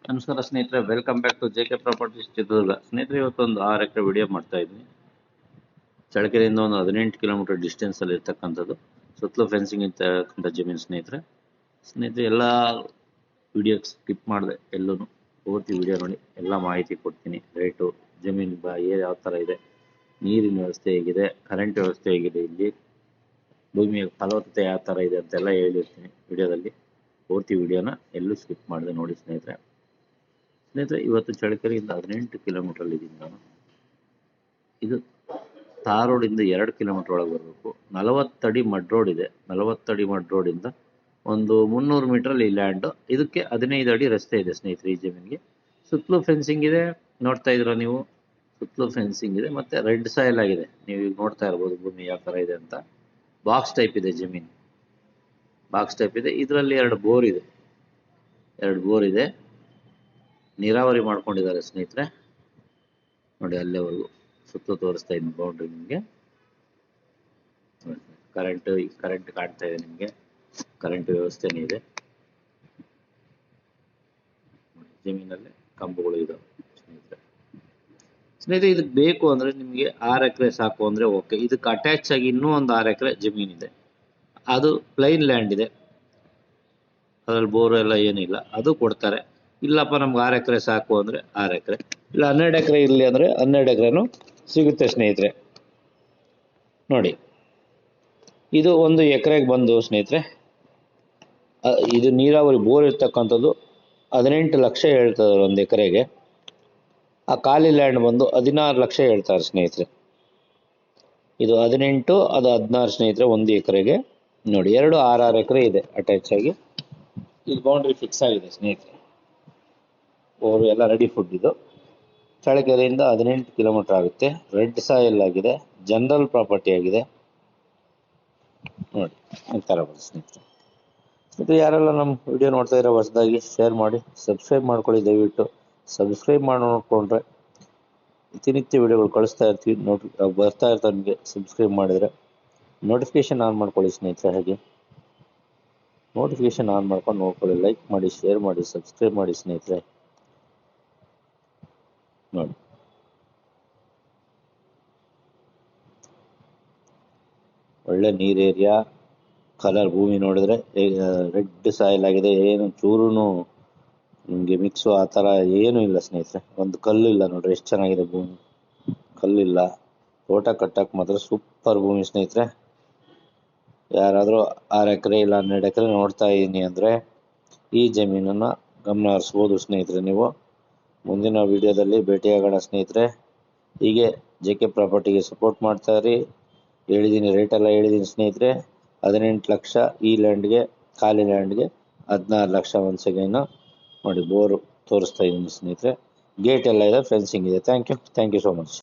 ನಮಸ್ಕಾರ ಸ್ನೇಹಿತರೆ, welcome back to JK properties Chitradurga. ಸ್ನೇಹಿತರೆ, ಇವತ್ತೊಂದು 6 ಎಕರೆ ವಿಡಿಯೋ ಮಾಡ್ತಾ ಇದ್ದೀನಿ. ಚಳ್ಳಕೆರೆಯಿಂದ ಒಂದು 18 ಕಿಲೋಮೀಟರ್ ಡಿಸ್ಟೆನ್ಸ್ ಅಲ್ಲಿ ಇರ್ತಕ್ಕಂಥದ್ದು, ಸುತ್ತಲೂ ಫೆನ್ಸಿಂಗ್ ಇರ್ತಕ್ಕಂಥ ಜಮೀನು. ಸ್ನೇಹಿತರೆ ಎಲ್ಲ ವಿಡಿಯೋ ಸ್ಕಿಪ್ ಮಾಡಿದೆ, ಎಲ್ಲೂ ಪೂರ್ತಿ ವಿಡಿಯೋ ನೋಡಿ ಎಲ್ಲ ಮಾಹಿತಿ ಕೊಡ್ತೀನಿ. ರೇಟು, ಜಮೀನು ಯಾವ ಥರ ಇದೆ, ನೀರಿನ ವ್ಯವಸ್ಥೆ ಹೇಗಿದೆ, ಕರೆಂಟ್ ವ್ಯವಸ್ಥೆ ಹೇಗಿದೆ, ಇಲ್ಲಿ ಭೂಮಿಯ ಫಲವತ್ತತೆ ಯಾವ ಥರ ಇದೆ ಅಂತೆಲ್ಲ ಹೇಳಿರ್ತೀನಿ ವಿಡಿಯೋದಲ್ಲಿ. ಪೂರ್ತಿ ವಿಡಿಯೋನ ಎಲ್ಲೂ ಸ್ಕಿಪ್ ಮಾಡಿದೆ ನೋಡಿ ಸ್ನೇಹಿತರೆ. ಇವತ್ತು ಚಳ್ಳಕೆರೆಯಿಂದ 18 ಕಿಲೋಮೀಟರ್ ಇದ್ದೀನಿ ನಾನು. ಇದು ತಾರ್ ರೋಡಿಂದ 2 ಕಿಲೋಮೀಟರ್ ಒಳಗೆ ಬರಬೇಕು. 40 ಅಡಿ ಮಡ್ ರೋಡ್ ಇದೆ. 40 ಅಡಿ ಮಡ್ ರೋಡಿಂದ ಒಂದು 300 ಮೀಟರಲ್ಲಿ ಲ್ಯಾಂಡ್. ಇದಕ್ಕೆ 15 ಅಡಿ ರಸ್ತೆ ಇದೆ ಸ್ನೇಹಿತರೆ. ಈ ಜಮೀನಿಗೆ ಸುತ್ತಲೂ ಫೆನ್ಸಿಂಗ್ ಇದೆ, ನೋಡ್ತಾ ಇದ್ದೀರಾ ನೀವು. ಸುತ್ತಲೂ ಫೆನ್ಸಿಂಗ್ ಇದೆ, ಮತ್ತೆ ರೆಡ್ ಸಾಯಿಲ್ ಆಗಿದೆ. ನೀವು ಈಗ ನೋಡ್ತಾ ಇರ್ಬೋದು ಭೂಮಿ ಯಾವ ಥರ ಇದೆ ಅಂತ. ಬಾಕ್ಸ್ ಟೈಪ್ ಇದೆ ಜಮೀನು, ಬಾಕ್ಸ್ ಟೈಪ್ ಇದೆ. ಇದರಲ್ಲಿ 2 ಬೋರ್ ಇದೆ, 2 ಬೋರ್ ಇದೆ. ನೀರಾವರಿ ಮಾಡ್ಕೊಂಡಿದ್ದಾರೆ ಸ್ನೇಹಿತರೆ. ನೋಡಿ ಅಲ್ಲೇವರೆಗೂ ಸುತ್ತ ತೋರಿಸ್ತಾ ಇದ್ದೀನಿ ಬೌಂಡ್ರಿ ನಿಮಗೆ. ಕರೆಂಟ್ ಕಾಣ್ತಾ ಇದೆ ನಿಮಗೆ, ಕರೆಂಟ್ ವ್ಯವಸ್ಥೆನೇ ಇದೆ. ಜಮೀನಲ್ಲಿ ಕಂಬಗಳು ಇದಾವೆ ಸ್ನೇಹಿತರೆ. ಇದಕ್ಕೆ ಬೇಕು ಅಂದ್ರೆ ನಿಮಗೆ 6 ಎಕರೆ ಸಾಕು ಅಂದ್ರೆ ಓಕೆ. ಇದಕ್ಕೆ ಅಟ್ಯಾಚ್ ಆಗಿ ಇನ್ನೂ ಒಂದು 6 ಎಕರೆ ಜಮೀನಿದೆ. ಅದು ಪ್ಲೈನ್ ಲ್ಯಾಂಡ್ ಇದೆ, ಅದ್ರಲ್ಲಿ ಬೋರ್ ಎಲ್ಲ ಏನಿಲ್ಲ, ಅದು ಕೊಡ್ತಾರೆ. ಇಲ್ಲಪ್ಪ ನಮ್ಗೆ 6 ಎಕರೆ ಸಾಕು ಅಂದ್ರೆ 6 ಎಕರೆ, ಇಲ್ಲ 12 ಎಕರೆ ಇರಲಿ ಅಂದ್ರೆ 12 ಎಕರೆನೂ ಸಿಗುತ್ತೆ ಸ್ನೇಹಿತರೆ. ನೋಡಿ, ಇದು 1 ಎಕರೆಗೆ ಬಂದು ಸ್ನೇಹಿತರೆ, ಇದು ನೀರಾವರಿ ಬೋರ್ ಇರ್ತಕ್ಕಂಥದ್ದು 18 ಲಕ್ಷ ಹೇಳ್ತಾರೆ 1 ಎಕರೆಗೆ. ಆ ಖಾಲಿ ಲ್ಯಾಂಡ್ ಬಂದು 16 ಲಕ್ಷ ಹೇಳ್ತಾರೆ ಸ್ನೇಹಿತರೆ. ಇದು 18, ಅದು 16 ಸ್ನೇಹಿತರೆ 1 ಎಕರೆಗೆ. ನೋಡಿ, 2 6 ಎಕರೆ ಇದೆ ಅಟ್ಯಾಚ್ ಆಗಿ. ಇದು ಬೌಂಡ್ರಿ ಫಿಕ್ಸ್ ಆಗಿದೆ ಸ್ನೇಹಿತರೆ. ಅವರು ಎಲ್ಲ ರೆಡಿ ಫುಡ್. ಇದು ಚಳ್ಳಕೆರೆಯಿಂದ 18 ಕಿಲೋಮೀಟರ್ ಆಗುತ್ತೆ. ರೆಡ್ ಸಾಯಿಲ್ ಆಗಿದೆ, ಜನರಲ್ ಪ್ರಾಪರ್ಟಿ ಆಗಿದೆ. ನೋಡಿ ಈ ಥರ ಬರುತ್ತೆ ಸ್ನೇಹಿತರೆ. ಇದು ಯಾರೆಲ್ಲ ನಮ್ಮ ವಿಡಿಯೋ ನೋಡ್ತಾ ಇರೋ ಹೊಸದಾಗಿ ಶೇರ್ ಮಾಡಿ, ಸಬ್ಸ್ಕ್ರೈಬ್ ಮಾಡ್ಕೊಳ್ಳಿ ದಯವಿಟ್ಟು. ಸಬ್ಸ್ಕ್ರೈಬ್ ಮಾಡಿ ನೋಡಿಕೊಂಡ್ರೆ ಪ್ರತಿನಿತ್ಯ ವಿಡಿಯೋಗಳು ಕಳಿಸ್ತಾ ಇರ್ತೀವಿ, ಬರ್ತಾ ಇರ್ತಾರೆ ನಿಮಗೆ. ಸಬ್ಸ್ಕ್ರೈಬ್ ಮಾಡಿದರೆ ನೋಟಿಫಿಕೇಶನ್ ಆನ್ ಮಾಡ್ಕೊಳ್ಳಿ ಸ್ನೇಹಿತರೆ. ಹಾಗೆ ನೋಟಿಫಿಕೇಶನ್ ಆನ್ ಮಾಡ್ಕೊಂಡು ನೋಡ್ಕೊಳ್ಳಿ. ಲೈಕ್ ಮಾಡಿ, ಶೇರ್ ಮಾಡಿ, ಸಬ್ಸ್ಕ್ರೈಬ್ ಮಾಡಿ ಸ್ನೇಹಿತರೆ. ನೋಡಿ, ಒಳ್ಳೆ ನೀರ್ ಏರಿಯಾ. ಕಲರ್ ಭೂಮಿ ನೋಡಿದ್ರೆ ರೆಡ್ ಸಾಯಿಲ್ ಆಗಿದೆ. ಏನು ಚೂರು ನಿಮಗೆ ಮಿಕ್ಸು ಆ ಥರ ಏನೂ ಇಲ್ಲ ಸ್ನೇಹಿತರೆ. ಒಂದು ಕಲ್ಲು ಇಲ್ಲ. ನೋಡ್ರಿ ಎಷ್ಟು ಚೆನ್ನಾಗಿದೆ ಭೂಮಿ, ಕಲ್ಲಿಲ್ಲ. ತೋಟ ಕಟ್ಟಕ್ಕೆ ಮಾತ್ರ ಸೂಪರ್ ಭೂಮಿ ಸ್ನೇಹಿತರೆ. ಯಾರಾದರೂ 6 ಎಕರೆ ಇಲ್ಲ 12 ಎಕರೆ ನೋಡ್ತಾ ಇದ್ದೀನಿ ಅಂದರೆ ಈ ಜಮೀನನ್ನು ಗಮನ ಹರಿಸ್ಬೋದು ಸ್ನೇಹಿತರೆ. ನೀವು ಮುಂದಿನ ವಿಡಿಯೋದಲ್ಲಿ ಭೇಟಿಯಾಗೋಣ ಸ್ನೇಹಿತರೆ. ಹೀಗೆ ಜೆ.ಕೆ ಪ್ರಾಪರ್ಟಿಗೆ ಸಪೋರ್ಟ್ ಮಾಡ್ತಾ ಇರಿ. ಹೇಳಿದ್ದೀನಿ, ರೇಟೆಲ್ಲ ಹೇಳಿದ್ದೀನಿ ಸ್ನೇಹಿತರೆ. 18 ಲಕ್ಷ ಈ ಲ್ಯಾಂಡ್ಗೆ, ಖಾಲಿ ಲ್ಯಾಂಡ್ಗೆ 16 ಲಕ್ಷ. ಒನ್ಸ್ ಅಗೈನ್ ನೋಡಿ, ಬೋರು ತೋರಿಸ್ತಾ ಇದ್ದೀನಿ ಸ್ನೇಹಿತರೆ. ಗೇಟ್ ಎಲ್ಲ ಇದೆ, ಫೆನ್ಸಿಂಗ್ ಇದೆ. Thank you so much.